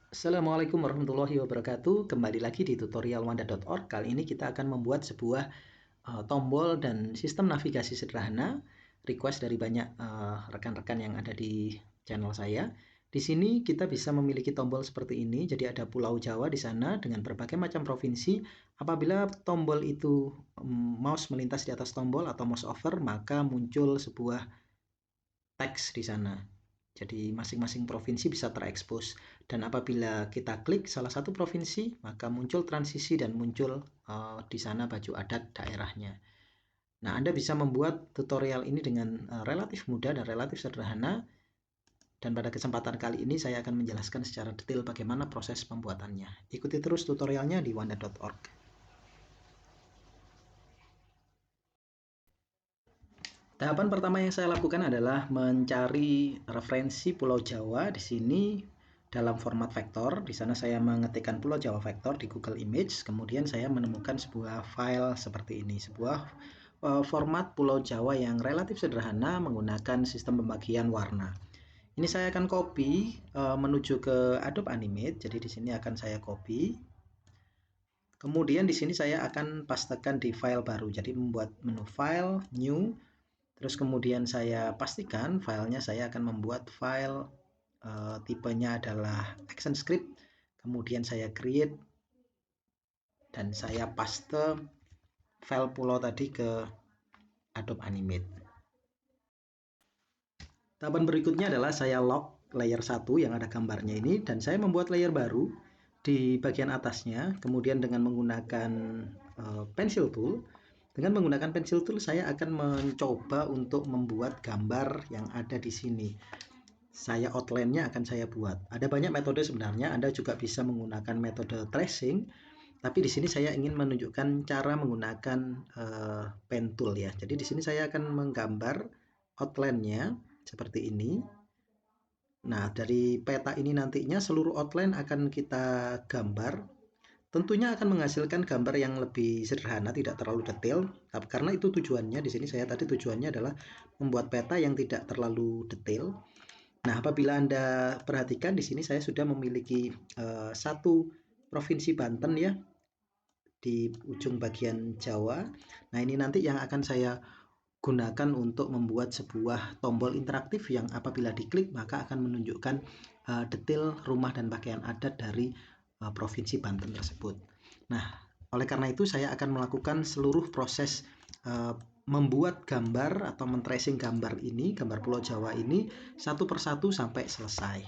Assalamualaikum warahmatullahi wabarakatuh. Kembali lagi di tutorial wanda.org. Kali ini kita akan membuat sebuah tombol dan sistem navigasi sederhana request dari banyak rekan-rekan yang ada di channel saya. Di sini kita bisa memiliki tombol seperti ini. Jadi ada Pulau Jawa di sana dengan berbagai macam provinsi. Apabila tombol itu mouse melintas di atas tombol atau mouse over, maka muncul sebuah teks di sana. Jadi masing-masing provinsi bisa terekspos, dan apabila kita klik salah satu provinsi maka muncul transisi dan muncul di sana baju adat daerahnya. Nah, Anda bisa membuat tutorial ini dengan relatif mudah dan relatif sederhana, dan pada kesempatan kali ini saya akan menjelaskan secara detail bagaimana proses pembuatannya. Ikuti terus tutorialnya di wanda.org. Tahapan pertama yang saya lakukan adalah mencari referensi Pulau Jawa di sini dalam format vektor. Di sana saya mengetikkan Pulau Jawa vektor di Google Image, kemudian saya menemukan sebuah file seperti ini, sebuah format Pulau Jawa yang relatif sederhana menggunakan sistem pembagian warna. Ini saya akan copy menuju ke Adobe Animate. Jadi di sini akan saya copy. Kemudian di sini saya akan pastekan di file baru. Jadi membuat menu file, new. Terus kemudian saya pastikan filenya saya akan membuat file tipenya adalah ActionScript. Kemudian saya create dan saya paste file pulau tadi ke Adobe Animate. Tahapan berikutnya adalah saya lock layer 1 yang ada gambarnya ini, dan saya membuat layer baru di bagian atasnya. Kemudian dengan menggunakan pencil tool, saya akan mencoba untuk membuat gambar yang ada di sini. Saya outline-nya akan saya buat. Ada banyak metode sebenarnya. Anda juga bisa menggunakan metode tracing, tapi di sini saya ingin menunjukkan cara menggunakan pen tool ya. Jadi di sini saya akan menggambar outline-nya seperti ini. Nah, dari peta ini nantinya seluruh outline akan kita gambar. Tentunya akan menghasilkan gambar yang lebih sederhana, tidak terlalu detail. Karena itu tujuannya, di sini tujuannya adalah membuat peta yang tidak terlalu detail. Nah, apabila Anda perhatikan di sini saya sudah memiliki satu provinsi Banten ya di ujung bagian Jawa. Nah, ini nanti yang akan saya gunakan untuk membuat sebuah tombol interaktif yang apabila diklik maka akan menunjukkan detail rumah dan pakaian adat dari provinsi Banten tersebut. Nah, oleh karena itu saya akan melakukan seluruh proses membuat gambar atau men-tracing gambar ini, gambar Pulau Jawa ini satu persatu sampai selesai.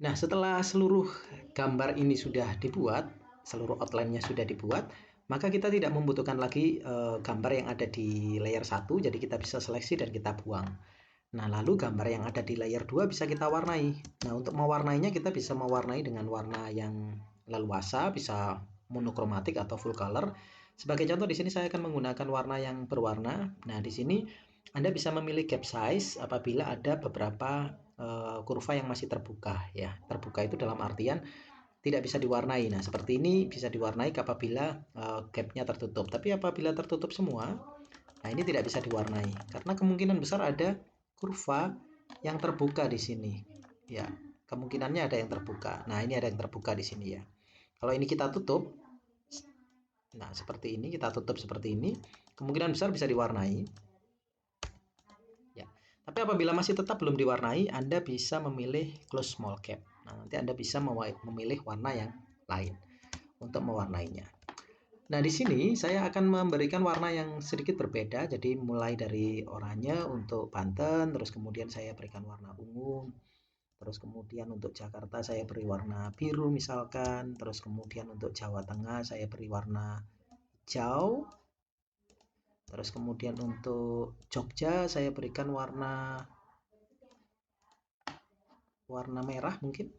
Nah, setelah seluruh gambar ini sudah dibuat, seluruh outline-nya sudah dibuat, maka kita tidak membutuhkan lagi gambar yang ada di layer 1, jadi kita bisa seleksi dan kita buang. Nah, lalu gambar yang ada di layer 2 bisa kita warnai. Nah, untuk mewarnainya kita bisa mewarnai dengan warna yang leluasa, bisa monokromatik atau full color. Sebagai contoh di sini saya akan menggunakan warna yang berwarna. Nah, di sini Anda bisa memilih gap size apabila ada beberapa kurva yang masih terbuka ya. Terbuka itu dalam artian tidak bisa diwarnai. Nah, seperti ini bisa diwarnai apabila gapnya tertutup. Tapi apabila tertutup semua, nah ini tidak bisa diwarnai karena kemungkinan besar ada kurva yang terbuka di sini. Ya, kemungkinannya ada yang terbuka. Nah, ini ada yang terbuka di sini ya. Kalau ini kita tutup, nah seperti ini kita tutup seperti ini, kemungkinan besar bisa diwarnai. Ya. Tapi apabila masih tetap belum diwarnai, Anda bisa memilih close small gap. Nah, nanti Anda bisa memilih warna yang lain untuk mewarnainya. Nah, di sini saya akan memberikan warna yang sedikit berbeda. Jadi mulai dari oranye untuk Banten, terus kemudian saya berikan warna ungu, terus kemudian untuk Jakarta saya beri warna biru misalkan, terus kemudian untuk Jawa Tengah saya beri warna hijau, terus kemudian untuk Jogja saya berikan warna merah mungkin.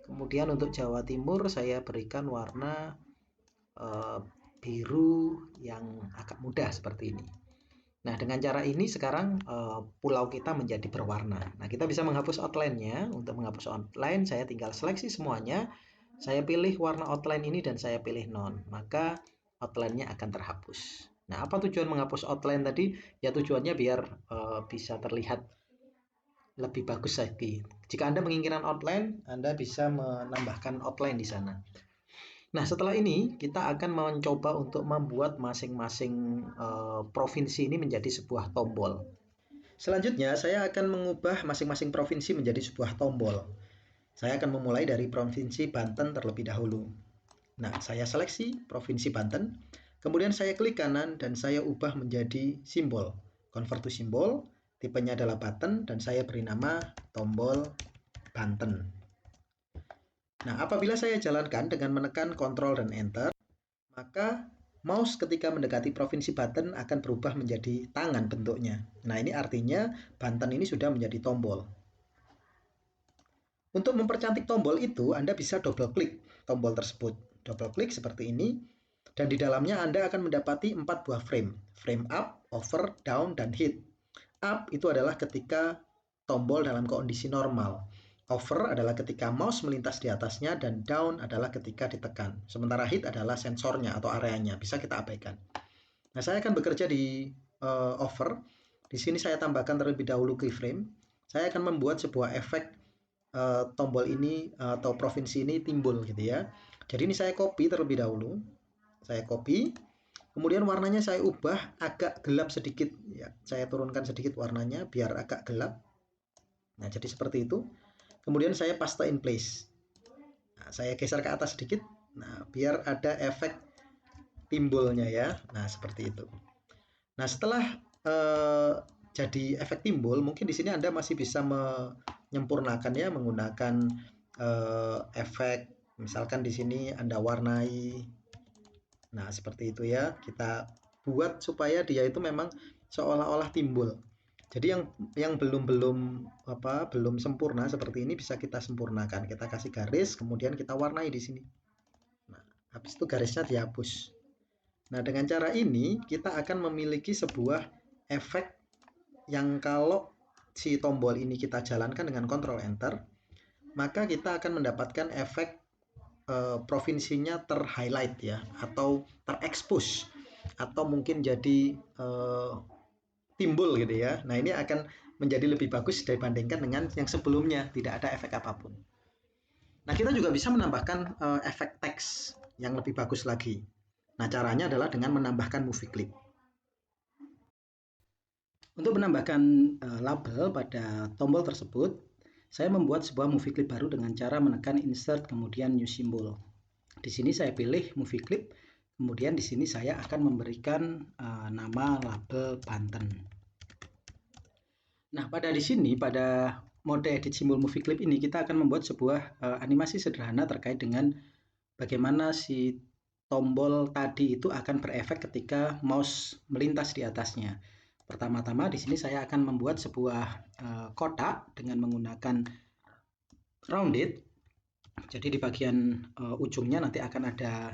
Kemudian untuk Jawa Timur saya berikan warna biru yang agak muda seperti ini. Nah, dengan cara ini sekarang pulau kita menjadi berwarna. Nah, kita bisa menghapus outline-nya. Untuk menghapus outline, saya tinggal seleksi semuanya. Saya pilih warna outline ini dan saya pilih none. Maka outline-nya akan terhapus. Nah, apa tujuan menghapus outline tadi? Ya tujuannya biar bisa terlihat lebih bagus lagi. Jika Anda menginginkan outline, Anda bisa menambahkan outline di sana. Nah, setelah ini kita akan mencoba untuk membuat masing-masing provinsi ini menjadi sebuah tombol. Selanjutnya, saya akan mengubah masing-masing provinsi menjadi sebuah tombol. Saya akan memulai dari provinsi Banten terlebih dahulu. Nah, saya seleksi provinsi Banten, kemudian saya klik kanan dan saya ubah menjadi simbol. Convert to symbol, tipenya adalah button dan saya beri nama tombol Banten. Nah, apabila saya jalankan dengan menekan Ctrl dan Enter, maka mouse ketika mendekati provinsi Banten akan berubah menjadi tangan bentuknya. Nah, ini artinya Banten ini sudah menjadi tombol. Untuk mempercantik tombol itu, Anda bisa double klik tombol tersebut. Double klik seperti ini, dan di dalamnya Anda akan mendapati 4 buah frame. Frame up, over, down, dan hit. Up itu adalah ketika tombol dalam kondisi normal. Over adalah ketika mouse melintas di atasnya dan down adalah ketika ditekan. Sementara hit adalah sensornya atau areanya, bisa kita abaikan. Nah, saya akan bekerja di over. Di sini saya tambahkan terlebih dahulu keyframe. Saya akan membuat sebuah efek tombol ini atau provinsi ini timbul gitu ya. Jadi ini saya copy terlebih dahulu. Saya copy. Kemudian warnanya saya ubah agak gelap sedikit ya. Saya turunkan sedikit warnanya biar agak gelap. Nah, jadi seperti itu. Kemudian saya paste in place. Nah, saya geser ke atas sedikit. Nah, biar ada efek timbulnya ya. Nah, seperti itu. Nah, setelah jadi efek timbul, mungkin di sini Anda masih bisa menyempurnakannya menggunakan efek. Misalkan di sini Anda warnai. Nah, seperti itu ya. Kita buat supaya dia itu memang seolah-olah timbul. Jadi yang belum sempurna seperti ini bisa kita sempurnakan. Kita kasih garis, kemudian kita warnai di sini. Nah, habis itu garisnya dihapus. Nah, dengan cara ini kita akan memiliki sebuah efek yang kalau si tombol ini kita jalankan dengan Ctrl Enter, maka kita akan mendapatkan efek provinsinya terhighlight ya, atau terekspos, atau mungkin jadi timbul gitu ya. Nah, ini akan menjadi lebih bagus dibandingkan dengan yang sebelumnya tidak ada efek apapun. Nah, kita juga bisa menambahkan efek teks yang lebih bagus lagi. Nah, caranya adalah dengan menambahkan movie clip. Untuk menambahkan label pada tombol tersebut, saya membuat sebuah movie clip baru dengan cara menekan insert kemudian new symbol. Di sini saya pilih movie clip, kemudian di sini saya akan memberikan nama label Banten. Nah, pada mode edit simbol movie clip ini kita akan membuat sebuah animasi sederhana terkait dengan bagaimana si tombol tadi itu akan berefek ketika mouse melintas di atasnya. Pertama-tama di sini saya akan membuat sebuah kotak dengan menggunakan rounded. Jadi di bagian ujungnya nanti akan ada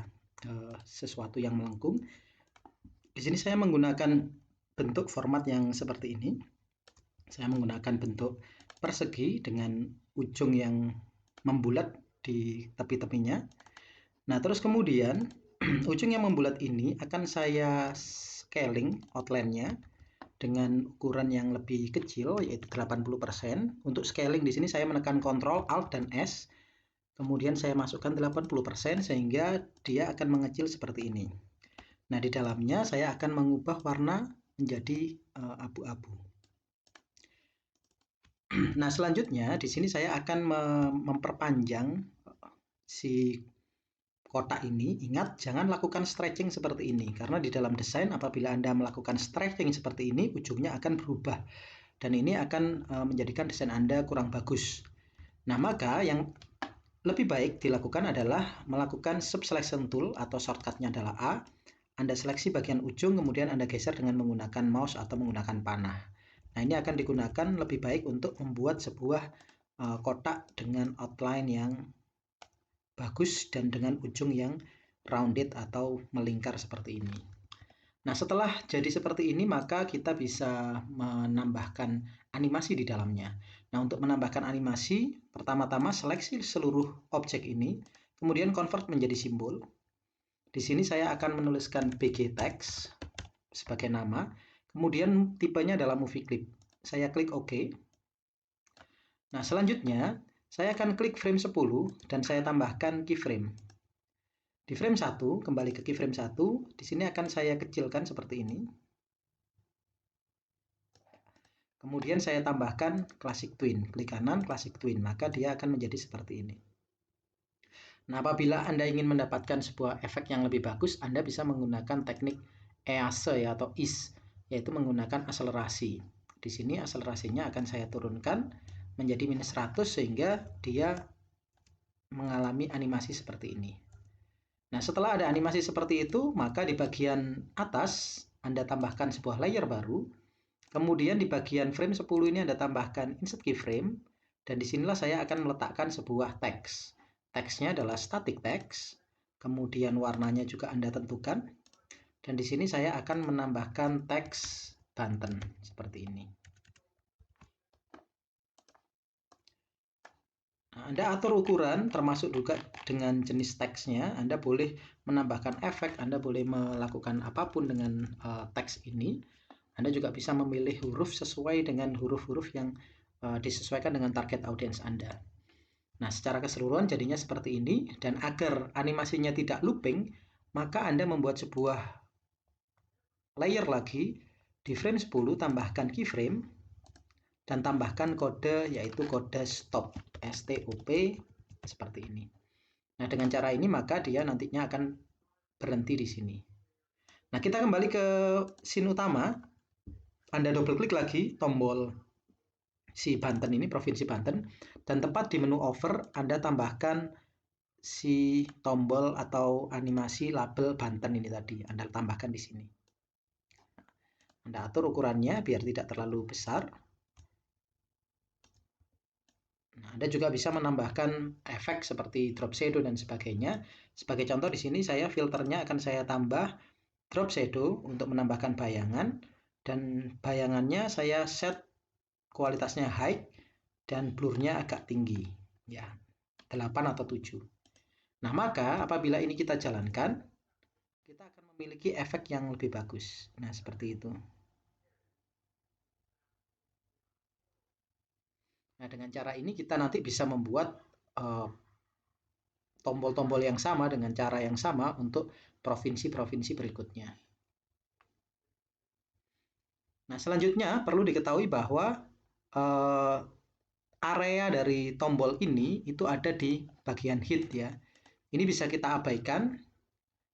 sesuatu yang melengkung. Di sini saya menggunakan bentuk format yang seperti ini. Saya menggunakan bentuk persegi dengan ujung yang membulat di tepi-tepinya. Nah, terus kemudian ujung yang membulat ini akan saya scaling outline-nya dengan ukuran yang lebih kecil, yaitu 80%. Untuk scaling di sini saya menekan Ctrl Alt dan S. Kemudian saya masukkan 80% sehingga dia akan mengecil seperti ini. Nah, di dalamnya saya akan mengubah warna menjadi abu-abu. Nah, selanjutnya di sini saya akan memperpanjang si kotak ini. Ingat, jangan lakukan stretching seperti ini, karena di dalam desain apabila Anda melakukan stretching seperti ini, ujungnya akan berubah dan ini akan menjadikan desain Anda kurang bagus. Nah, maka yang lebih baik dilakukan adalah melakukan subselection tool atau shortcutnya adalah A. Anda seleksi bagian ujung, kemudian Anda geser dengan menggunakan mouse atau menggunakan panah. Nah, ini akan digunakan lebih baik untuk membuat sebuah kotak dengan outline yang bagus dan dengan ujung yang rounded atau melingkar seperti ini. Nah, setelah jadi seperti ini, maka kita bisa menambahkan animasi di dalamnya. Nah, untuk menambahkan animasi, pertama-tama seleksi seluruh objek ini, kemudian convert menjadi simbol. Di sini saya akan menuliskan BG Text sebagai nama, kemudian tipenya adalah movie clip. Saya klik OK. Nah, selanjutnya saya akan klik frame 10 dan saya tambahkan keyframe. Di frame 1, kembali ke keyframe 1, di sini akan saya kecilkan seperti ini. Kemudian saya tambahkan classic twin, klik kanan classic twin, maka dia akan menjadi seperti ini. Nah, apabila Anda ingin mendapatkan sebuah efek yang lebih bagus, Anda bisa menggunakan teknik EASE ya, atau EASE, yaitu menggunakan akselerasi. Di sini akselerasinya akan saya turunkan menjadi -100 sehingga dia mengalami animasi seperti ini. Nah, setelah ada animasi seperti itu, maka di bagian atas Anda tambahkan sebuah layer baru. Kemudian di bagian frame 10 ini Anda tambahkan insert keyframe, dan disinilah saya akan meletakkan sebuah teks. Teksnya adalah static text, kemudian warnanya juga Anda tentukan, dan di sini saya akan menambahkan teks Banten seperti ini. Nah, Anda atur ukuran termasuk juga dengan jenis teksnya. Anda boleh menambahkan efek, Anda boleh melakukan apapun dengan teks ini. Anda juga bisa memilih huruf sesuai dengan huruf-huruf yang disesuaikan dengan target audiens Anda. Nah, secara keseluruhan jadinya seperti ini, dan agar animasinya tidak looping, maka Anda membuat sebuah layer lagi di frame 10, tambahkan keyframe, dan tambahkan kode, yaitu kode stop, STOP, seperti ini. Nah, dengan cara ini maka dia nantinya akan berhenti di sini. Nah, kita kembali ke scene utama. Anda double klik lagi tombol si Banten ini, Provinsi Banten, dan tepat di menu over Anda tambahkan si tombol atau animasi label Banten ini tadi. Anda tambahkan di sini. Anda atur ukurannya biar tidak terlalu besar. Nah, Anda juga bisa menambahkan efek seperti drop shadow dan sebagainya. Sebagai contoh di sini saya filternya akan saya tambah drop shadow untuk menambahkan bayangan, dan bayangannya saya set kualitasnya high dan blurnya agak tinggi, ya 8 atau 7. Nah, maka apabila ini kita jalankan, kita akan memiliki efek yang lebih bagus. Nah, seperti itu. Nah, dengan cara ini kita nanti bisa membuat tombol-tombol yang sama dengan cara yang sama untuk provinsi-provinsi berikutnya. Nah, selanjutnya perlu diketahui bahwa area dari tombol ini itu ada di bagian hit ya. Ini bisa kita abaikan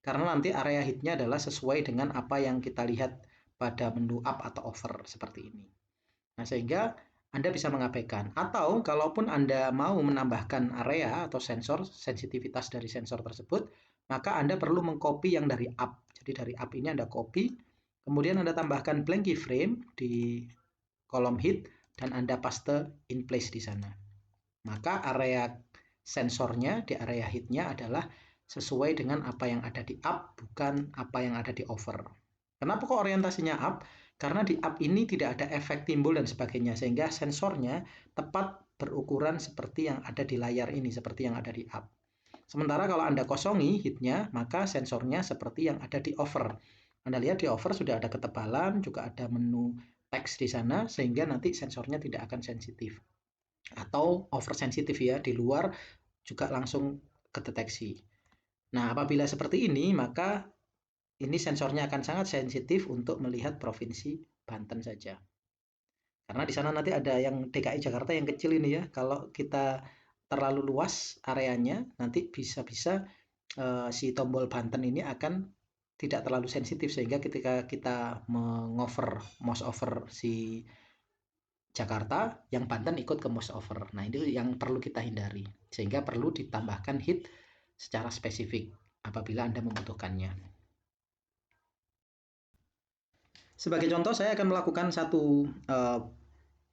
karena nanti area hitnya adalah sesuai dengan apa yang kita lihat pada menu up atau over seperti ini. Nah, sehingga Anda bisa mengabaikan. Atau kalaupun Anda mau menambahkan area atau sensor, sensitivitas dari sensor tersebut, maka Anda perlu mengcopy yang dari up. Jadi dari up ini Anda copy, kemudian Anda tambahkan blank keyframe di kolom hit, dan Anda paste in place di sana. Maka area sensornya di area hitnya adalah sesuai dengan apa yang ada di up, bukan apa yang ada di over. Kenapa kok orientasinya up? Karena di up ini tidak ada efek timbul dan sebagainya, sehingga sensornya tepat berukuran seperti yang ada di layar ini, seperti yang ada di up. Sementara kalau Anda kosongi heatnya, maka sensornya seperti yang ada di over. Anda lihat di over sudah ada ketebalan, juga ada menu teks di sana, sehingga nanti sensornya tidak akan sensitif. Atau oversensitif ya, di luar juga langsung kedeteksi. Nah, apabila seperti ini, maka ini sensornya akan sangat sensitif untuk melihat provinsi Banten saja. Karena di sana nanti ada yang DKI Jakarta yang kecil ini ya. Kalau kita terlalu luas areanya, nanti bisa-bisa si tombol Banten ini akan tidak terlalu sensitif, sehingga ketika kita mouse over si Jakarta, yang Banten ikut ke mouse over. Nah, ini yang perlu kita hindari, sehingga perlu ditambahkan hit secara spesifik apabila Anda membutuhkannya. Sebagai contoh, saya akan melakukan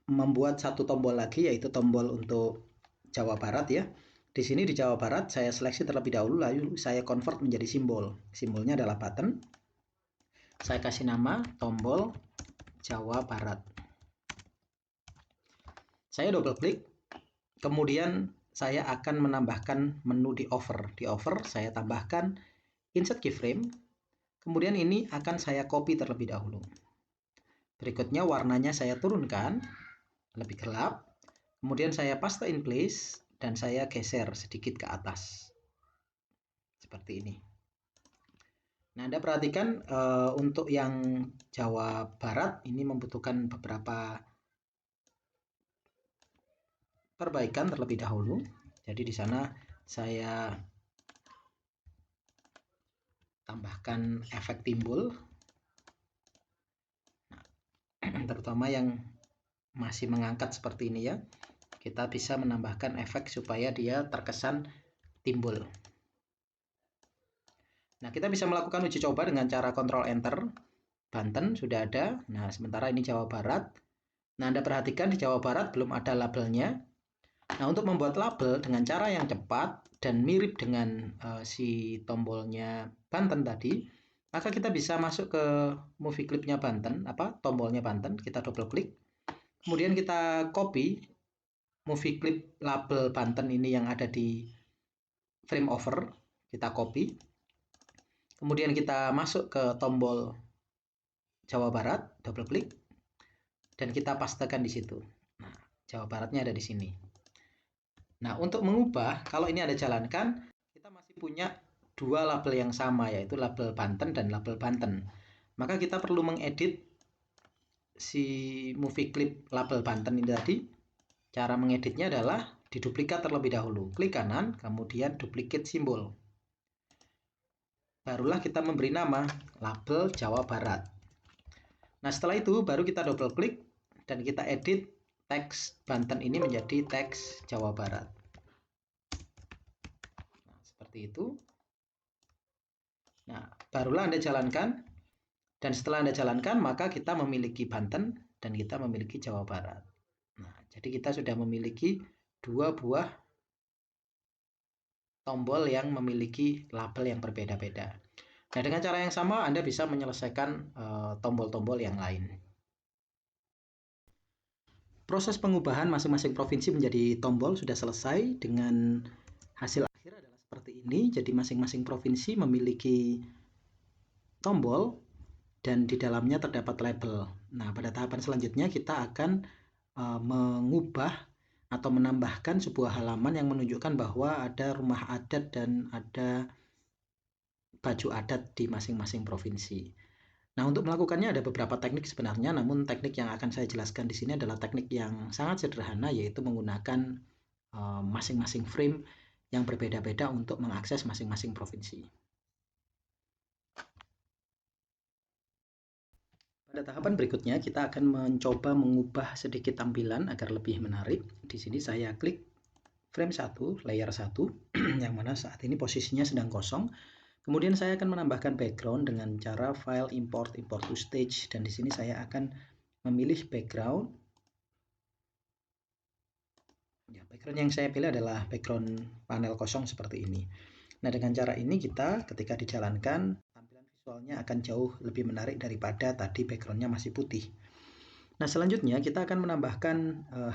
membuat satu tombol lagi, yaitu tombol untuk Jawa Barat ya. Di sini di Jawa Barat saya seleksi terlebih dahulu, lalu saya convert menjadi simbol. Simbolnya adalah button. Saya kasih nama tombol Jawa Barat. Saya double klik, kemudian saya akan menambahkan menu di over. Di over saya tambahkan insert keyframe, kemudian ini akan saya copy terlebih dahulu. Berikutnya warnanya saya turunkan, lebih gelap, kemudian saya paste in place, dan saya geser sedikit ke atas. Seperti ini. Nah, Anda perhatikan untuk yang Jawa Barat ini membutuhkan beberapa perbaikan terlebih dahulu. Jadi di sana saya tambahkan efek timbul, terutama yang masih mengangkat seperti ini ya. Kita bisa menambahkan efek supaya dia terkesan timbul. Nah, kita bisa melakukan uji coba dengan cara Ctrl Enter. Banten sudah ada. Nah, sementara ini Jawa Barat. Nah, Anda perhatikan di Jawa Barat belum ada labelnya. Nah, untuk membuat label dengan cara yang cepat dan mirip dengan si tombolnya Banten tadi, maka kita bisa masuk ke movie clipnya Banten, tombolnya Banten, kita double klik. Kemudian kita copy movie clip label Banten ini yang ada di frame over, kita copy. Kemudian kita masuk ke tombol Jawa Barat, double klik, dan kita pastekan di situ. Nah, Jawa Baratnya ada di sini. Nah, untuk mengubah, kalau ini Anda jalankan, kita masih punya dua label yang sama, yaitu label Banten dan label Banten. Maka kita perlu mengedit si movie clip label Banten ini tadi. Cara mengeditnya adalah diduplikat terlebih dahulu. Klik kanan, kemudian duplicate simbol. Barulah kita memberi nama label Jawa Barat. Nah, setelah itu baru kita double klik dan kita edit teks Banten ini menjadi teks Jawa Barat. Nah, seperti itu. Nah, barulah Anda jalankan, dan setelah Anda jalankan maka kita memiliki Banten dan kita memiliki Jawa Barat. Nah, jadi kita sudah memiliki dua buah tombol yang memiliki label yang berbeda-beda. Nah, dengan cara yang sama Anda bisa menyelesaikan tombol-tombol yang lain. Proses pengubahan masing-masing provinsi menjadi tombol sudah selesai. Dengan hasil akhir adalah seperti ini. Jadi masing-masing provinsi memiliki tombol dan di dalamnya terdapat label. Nah, pada tahapan selanjutnya kita akan mengubah atau menambahkan sebuah halaman yang menunjukkan bahwa ada rumah adat dan ada baju adat di masing-masing provinsi. Nah, untuk melakukannya ada beberapa teknik sebenarnya, namun teknik yang akan saya jelaskan di sini adalah teknik yang sangat sederhana, yaitu menggunakan masing-masing frame yang berbeda-beda untuk mengakses masing-masing provinsi. Pada tahapan berikutnya, kita akan mencoba mengubah sedikit tampilan agar lebih menarik. Di sini saya klik frame 1, layer 1, yang mana saat ini posisinya sedang kosong. Kemudian saya akan menambahkan background dengan cara file import to stage, dan di sini saya akan memilih background. Ya, background yang saya pilih adalah background panel kosong seperti ini. Nah, dengan cara ini kita ketika dijalankan, tampilan visualnya akan jauh lebih menarik daripada tadi backgroundnya masih putih. Nah, selanjutnya kita akan menambahkan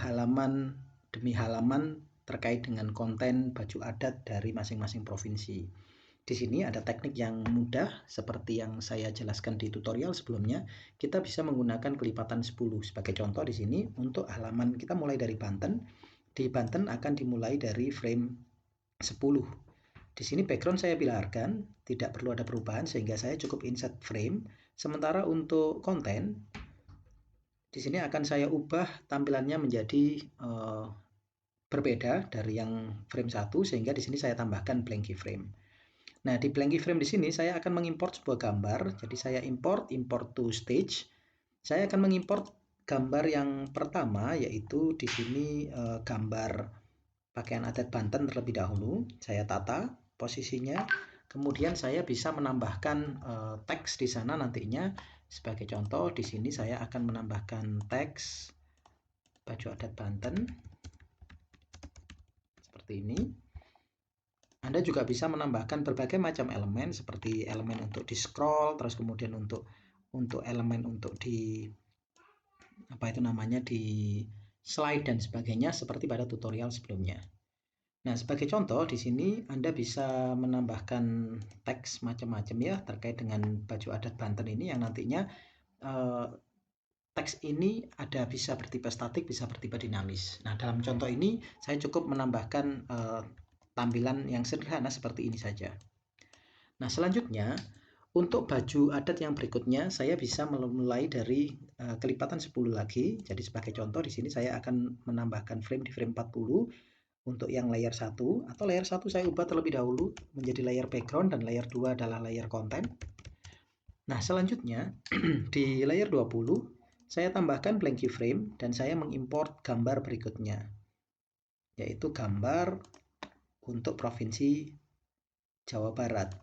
halaman demi halaman terkait dengan konten baju adat dari masing-masing provinsi. Di sini ada teknik yang mudah seperti yang saya jelaskan di tutorial sebelumnya. Kita bisa menggunakan kelipatan 10. Sebagai contoh di sini untuk halaman kita mulai dari Banten. Di Banten akan dimulai dari frame 10. Di sini background saya biarkan, tidak perlu ada perubahan sehingga saya cukup insert frame. Sementara untuk konten di sini akan saya ubah tampilannya menjadi berbeda dari yang frame 1 sehingga di sini saya tambahkan blank keyframe. Nah, di blank keyframe di sini saya akan mengimport sebuah gambar. Jadi saya import to stage. Saya akan mengimport gambar yang pertama yaitu di sini gambar pakaian adat Banten terlebih dahulu. Saya tata posisinya. Kemudian saya bisa menambahkan teks di sana nantinya. Sebagai contoh di sini saya akan menambahkan teks baju adat Banten seperti ini. Anda juga bisa menambahkan berbagai macam elemen seperti elemen untuk di scroll, terus kemudian untuk elemen untuk di di slide dan sebagainya seperti pada tutorial sebelumnya. Nah, sebagai contoh di sini Anda bisa menambahkan teks macam-macam ya terkait dengan baju adat Banten ini yang nantinya teks ini ada bisa bertipe statik, bisa bertipe dinamis. Nah, dalam contoh ini saya cukup menambahkan tampilan yang sederhana seperti ini saja. Nah, selanjutnya untuk baju adat yang berikutnya saya bisa mulai dari kelipatan 10 lagi. Jadi sebagai contoh di sini saya akan menambahkan frame di frame 40 untuk yang layer 1 atau layer 1 saya ubah terlebih dahulu menjadi layer background dan layer 2 adalah layer konten. Nah, selanjutnya di layer 20 saya tambahkan blank keyframe dan saya mengimport gambar berikutnya yaitu gambar untuk provinsi Jawa Barat.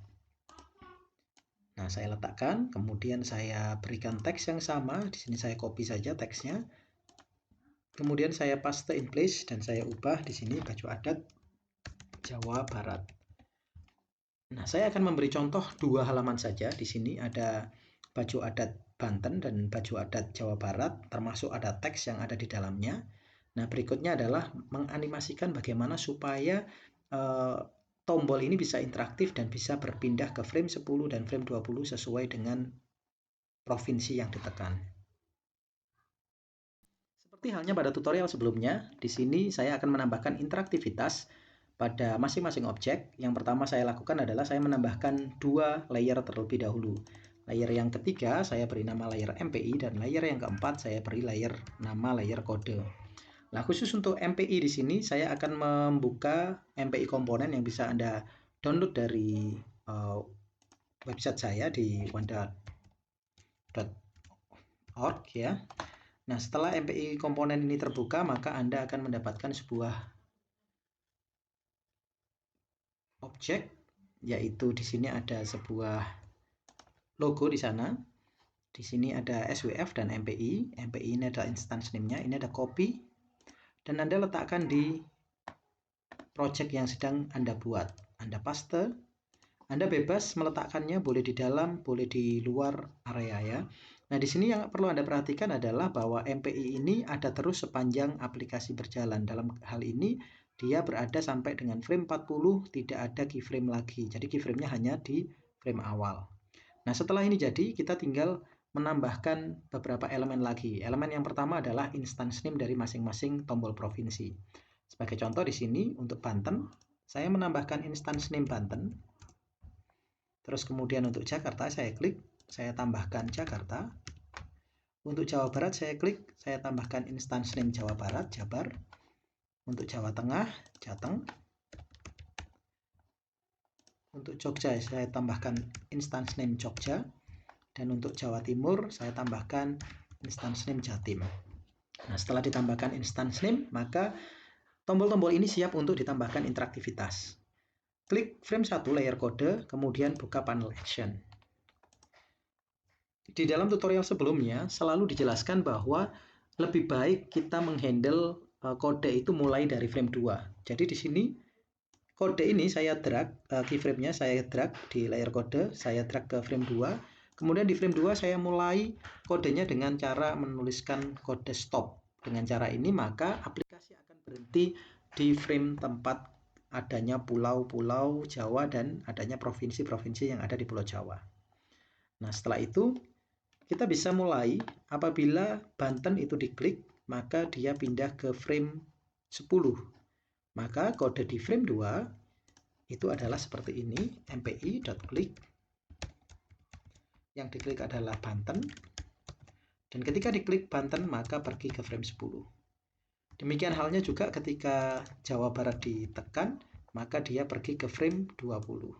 Nah, saya letakkan, kemudian saya berikan teks yang sama. Di sini saya copy saja teksnya. Kemudian saya paste in place dan saya ubah di sini baju adat Jawa Barat. Nah, saya akan memberi contoh 2 halaman saja. Di sini ada baju adat Banten dan baju adat Jawa Barat, termasuk ada teks yang ada di dalamnya. Nah, berikutnya adalah menganimasikan bagaimana supaya tombol ini bisa interaktif dan bisa berpindah ke frame 10 dan frame 20 sesuai dengan provinsi yang ditekan. Seperti halnya pada tutorial sebelumnya, di sini saya akan menambahkan interaktivitas pada masing-masing objek. Yang pertama saya lakukan adalah saya menambahkan 2 layer terlebih dahulu. Layer yang ketiga saya beri nama layer MPI dan layer yang keempat saya beri nama layer kode. Nah, khusus untuk MPI di sini saya akan membuka MPI komponen yang bisa Anda download dari website saya di wanda.org ya. Nah, setelah MPI komponen ini terbuka, maka Anda akan mendapatkan sebuah objek, yaitu di sini ada sebuah logo di sana. Di sini ada SWF dan MPI. MPI ini adalah instance name-nya, ini ada copy. Dan Anda letakkan di project yang sedang Anda buat. Anda paste. Anda bebas meletakkannya, boleh di dalam, boleh di luar area ya. Nah, di sini yang perlu Anda perhatikan adalah bahwa MPI ini ada terus sepanjang aplikasi berjalan. Dalam hal ini, dia berada sampai dengan frame 40, tidak ada keyframe lagi. Jadi keyframe-nya hanya di frame awal. Nah, setelah ini jadi, kita tinggal menambahkan beberapa elemen lagi. Elemen yang pertama adalah instance name dari masing-masing tombol provinsi. Sebagai contoh di sini, untuk Banten, saya menambahkan instance name Banten. Terus kemudian untuk Jakarta, saya klik, saya tambahkan Jakarta. Untuk Jawa Barat, saya klik, saya tambahkan instance name Jawa Barat, Jabar. Untuk Jawa Tengah, Jateng. Untuk Jogja saya tambahkan instance name Jogja, dan untuk Jawa Timur saya tambahkan instance name Jatim. Nah, setelah ditambahkan instance name, maka tombol-tombol ini siap untuk ditambahkan interaktivitas. Klik frame 1 layer kode, kemudian buka panel action. Di dalam tutorial sebelumnya selalu dijelaskan bahwa lebih baik kita menghandle kode itu mulai dari frame 2. Jadi di sini kode ini saya drag, keyframe-nya saya drag di layer kode, saya drag ke frame 2. Kemudian di frame 2 saya mulai kodenya dengan cara menuliskan kode stop. Dengan cara ini maka aplikasi akan berhenti di frame tempat adanya pulau-pulau Jawa dan adanya provinsi-provinsi yang ada di Pulau Jawa. Nah, setelah itu kita bisa mulai apabila Banten itu diklik, maka dia pindah ke frame 10. Maka kode di frame 2 itu adalah seperti ini, mpi.klik. Yang diklik adalah Banten. Dan ketika diklik Banten, maka pergi ke frame 10. Demikian halnya juga ketika Jawa Barat ditekan, maka dia pergi ke frame 20.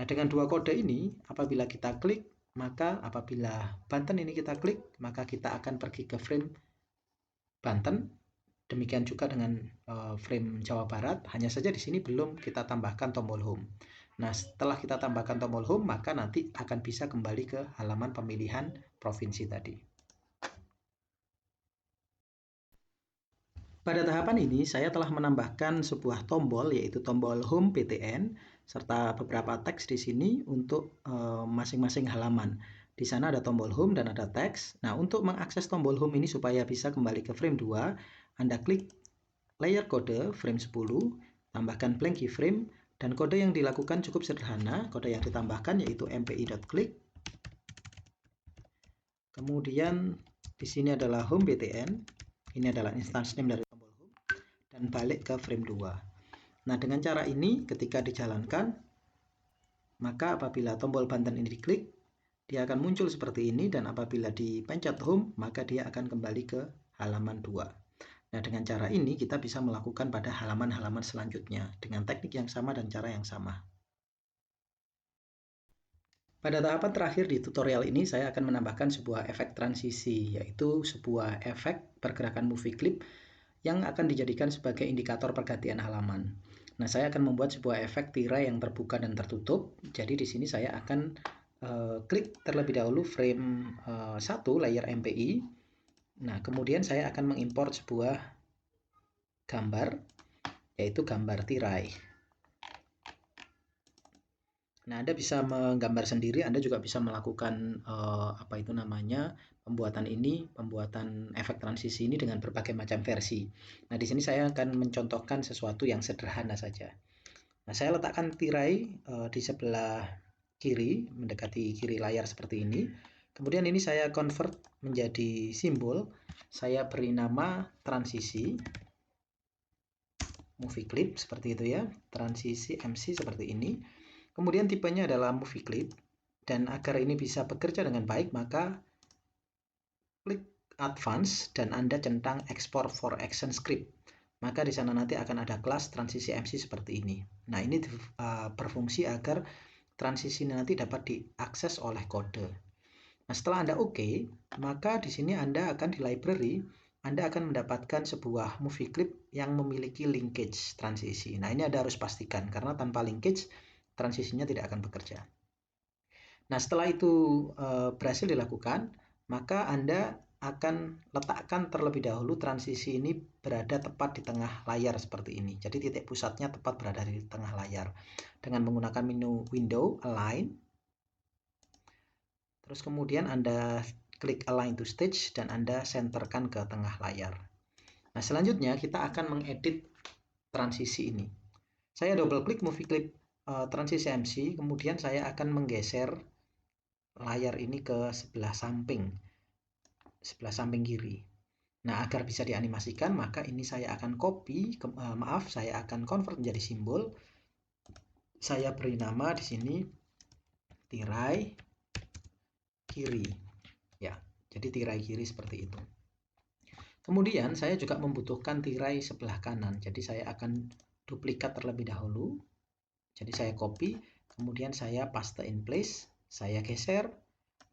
Nah, dengan dua kode ini, apabila kita klik, maka apabila Banten ini kita klik, maka kita akan pergi ke frame Banten. Demikian juga dengan frame Jawa Barat, hanya saja di sini belum kita tambahkan tombol home. Nah, setelah kita tambahkan tombol home, maka nanti akan bisa kembali ke halaman pemilihan provinsi tadi. Pada tahapan ini, saya telah menambahkan sebuah tombol, yaitu tombol Home PTN, serta beberapa teks di sini untuk masing-masing halaman. Di sana ada tombol Home dan ada teks. Nah, untuk mengakses tombol Home ini supaya bisa kembali ke frame 2, Anda klik layer kode frame 10, tambahkan blank keyframe, dan kode yang dilakukan cukup sederhana. Kode yang ditambahkan yaitu mpi.klik. Kemudian di sini adalah Home PTN. Ini adalah instance name dari tombol Home. Dan balik ke frame 2. Nah, dengan cara ini ketika dijalankan, maka apabila tombol Banten ini diklik, dia akan muncul seperti ini, dan apabila dipencet Home, maka dia akan kembali ke halaman 2. Nah, dengan cara ini kita bisa melakukan pada halaman-halaman selanjutnya dengan teknik yang sama dan cara yang sama. Pada tahapan terakhir di tutorial ini, saya akan menambahkan sebuah efek transisi, yaitu sebuah efek pergerakan movie clip yang akan dijadikan sebagai indikator pergantian halaman. Nah, saya akan membuat sebuah efek tirai yang terbuka dan tertutup. Jadi di sini saya akan klik terlebih dahulu frame 1 layer MPI. Nah, kemudian saya akan mengimport sebuah gambar, yaitu gambar tirai. Nah, Anda bisa menggambar sendiri, Anda juga bisa melakukan pembuatan efek transisi ini dengan berbagai macam versi. Nah, di sini saya akan mencontohkan sesuatu yang sederhana saja. Nah, saya letakkan tirai di sebelah kiri, mendekati kiri layar seperti ini. Kemudian ini saya convert menjadi simbol. Saya beri nama transisi movie clip seperti itu ya, transisi MC seperti ini. Kemudian tipenya adalah movie clip, dan agar ini bisa bekerja dengan baik, maka klik advance dan Anda centang export for action script. Maka di sana nanti akan ada kelas transisi MC seperti ini. Nah, ini berfungsi agar transisi ini nanti dapat diakses oleh kode. Nah, setelah Anda OK, maka di sini Anda akan di library, Anda akan mendapatkan sebuah movie clip yang memiliki linkage transisi. Nah, ini Anda harus pastikan, karena tanpa linkage, transisinya tidak akan bekerja. Nah, setelah itu berhasil dilakukan, maka Anda akan letakkan terlebih dahulu transisi ini berada tepat di tengah layar seperti ini. Jadi titik pusatnya tepat berada di tengah layar. Dengan menggunakan menu Window, Align. Terus kemudian Anda klik Align to Stage dan Anda senterkan ke tengah layar. Nah, selanjutnya kita akan mengedit transisi ini. Saya double klik movie clip transisi MC, kemudian saya akan menggeser layar ini ke sebelah samping kiri. Nah, agar bisa dianimasikan, maka ini saya akan saya akan convert menjadi simbol. Saya beri nama di sini tirai kiri. Ya, jadi tirai kiri seperti itu. Kemudian saya juga membutuhkan tirai sebelah kanan. Jadi saya akan duplikat terlebih dahulu. Jadi saya copy, kemudian saya paste in place, saya geser,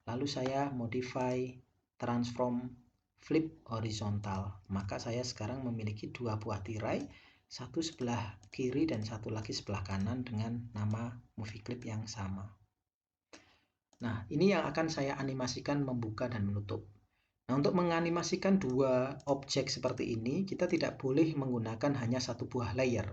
lalu saya modify transform flip horizontal. Maka saya sekarang memiliki dua buah tirai, satu sebelah kiri dan satu lagi sebelah kanan dengan nama movie clip yang sama. Nah, ini yang akan saya animasikan membuka dan menutup. Nah, untuk menganimasikan dua objek seperti ini, kita tidak boleh menggunakan hanya satu buah layer.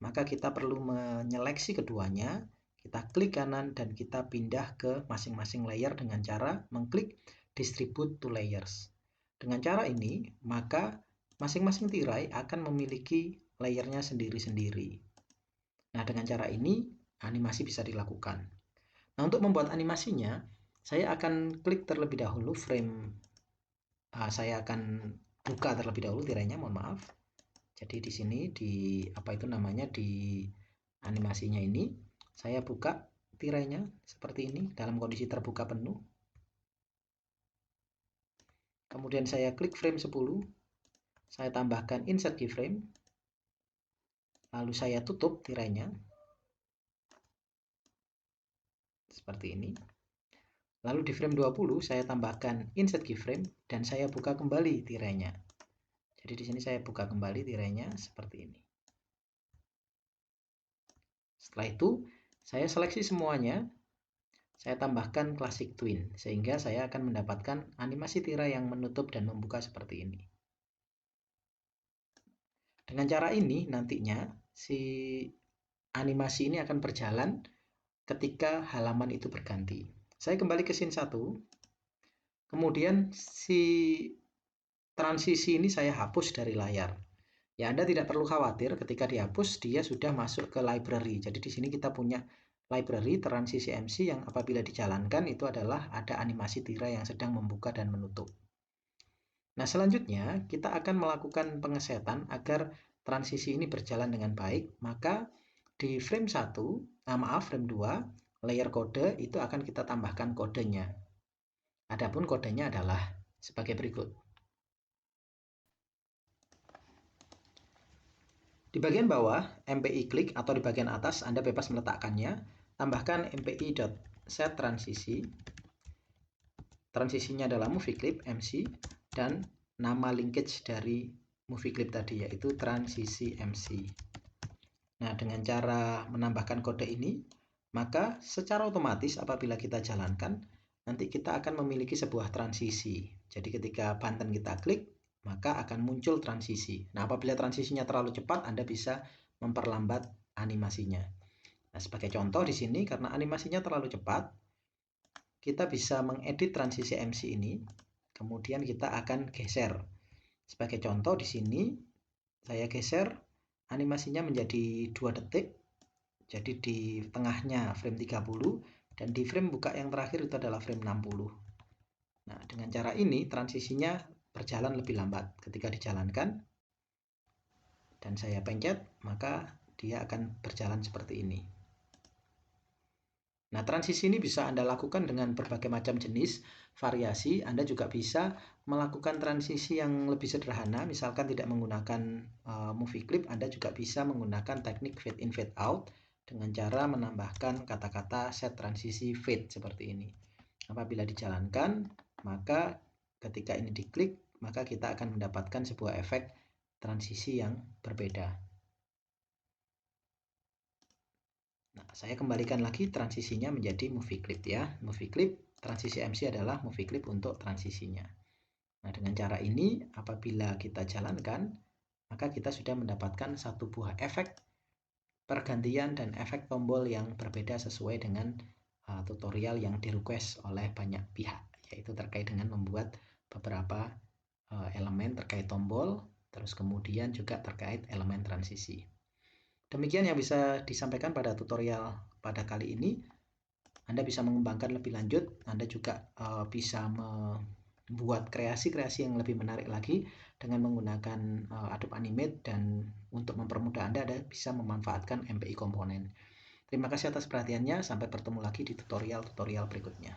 maka kita perlu menyeleksi keduanya. Kita klik kanan dan kita pindah ke masing-masing layer dengan cara mengklik Distribute to Layers. Dengan cara ini, maka masing-masing tirai akan memiliki layernya sendiri-sendiri. Nah, dengan cara ini, animasi bisa dilakukan. Nah, untuk membuat animasinya, saya akan klik terlebih dahulu frame. Saya akan buka terlebih dahulu tirainya, mohon maaf. Jadi di sini di animasinya ini saya buka tirainya seperti ini dalam kondisi terbuka penuh. Kemudian saya klik frame 10, saya tambahkan insert keyframe, lalu saya tutup tirainya seperti ini. Lalu di frame 20 saya tambahkan insert keyframe dan saya buka kembali tirainya. Jadi di sini saya buka kembali tirainya seperti ini. Setelah itu saya seleksi semuanya, saya tambahkan Classic Twin sehingga saya akan mendapatkan animasi tirai yang menutup dan membuka seperti ini. Dengan cara ini nantinya si animasi ini akan berjalan ketika halaman itu berganti. Saya kembali ke scene 1. Kemudian si transisi ini saya hapus dari layar. Ya, Anda tidak perlu khawatir ketika dihapus dia sudah masuk ke library. Jadi di sini kita punya library transisi MC yang apabila dijalankan itu adalah ada animasi tirai yang sedang membuka dan menutup. Nah, selanjutnya kita akan melakukan pengesetan agar transisi ini berjalan dengan baik. Maka di frame 1, frame 2, layer kode itu akan kita tambahkan kodenya. Adapun kodenya adalah sebagai berikut. Di bagian bawah, MPI klik atau di bagian atas Anda bebas meletakkannya. Tambahkan MPI.setTransisi. Transisinya adalah movie clip MC dan nama linkage dari movie clip tadi yaitu transisi MC. Nah, dengan cara menambahkan kode ini, maka secara otomatis apabila kita jalankan, nanti kita akan memiliki sebuah transisi. Jadi ketika button kita klik, maka akan muncul transisi. Nah, apabila transisinya terlalu cepat, Anda bisa memperlambat animasinya. Nah, sebagai contoh di sini, karena animasinya terlalu cepat, kita bisa mengedit transisi MC ini, kemudian kita akan geser. Sebagai contoh di sini, saya geser animasinya menjadi 2 detik, jadi di tengahnya frame 30, dan di frame buka yang terakhir itu adalah frame 60. Nah, dengan cara ini transisinya berjalan lebih lambat. Ketika dijalankan dan saya pencet, maka dia akan berjalan seperti ini. Nah, transisi ini bisa Anda lakukan dengan berbagai macam jenis variasi. Anda juga bisa melakukan transisi yang lebih sederhana, misalkan tidak menggunakan movie clip, Anda juga bisa menggunakan teknik fade in fade out dengan cara menambahkan kata-kata set transisi fade seperti ini. Apabila dijalankan, maka ketika ini diklik, maka kita akan mendapatkan sebuah efek transisi yang berbeda. Nah, saya kembalikan lagi transisinya menjadi movie clip ya. Movie clip, transisi MC adalah movie clip untuk transisinya. Nah, dengan cara ini apabila kita jalankan, maka kita sudah mendapatkan satu buah efek pergantian dan efek tombol yang berbeda sesuai dengan tutorial yang di-request oleh banyak pihak, yaitu terkait dengan membuat beberapa elemen terkait tombol, terus kemudian juga terkait elemen transisi. Demikian yang bisa disampaikan pada tutorial pada kali ini. Anda bisa mengembangkan lebih lanjut, Anda juga bisa membuat kreasi-kreasi yang lebih menarik lagi dengan menggunakan Adobe Animate, dan untuk mempermudah Anda bisa memanfaatkan MPI komponen. Terima kasih atas perhatiannya, sampai bertemu lagi di tutorial-tutorial berikutnya.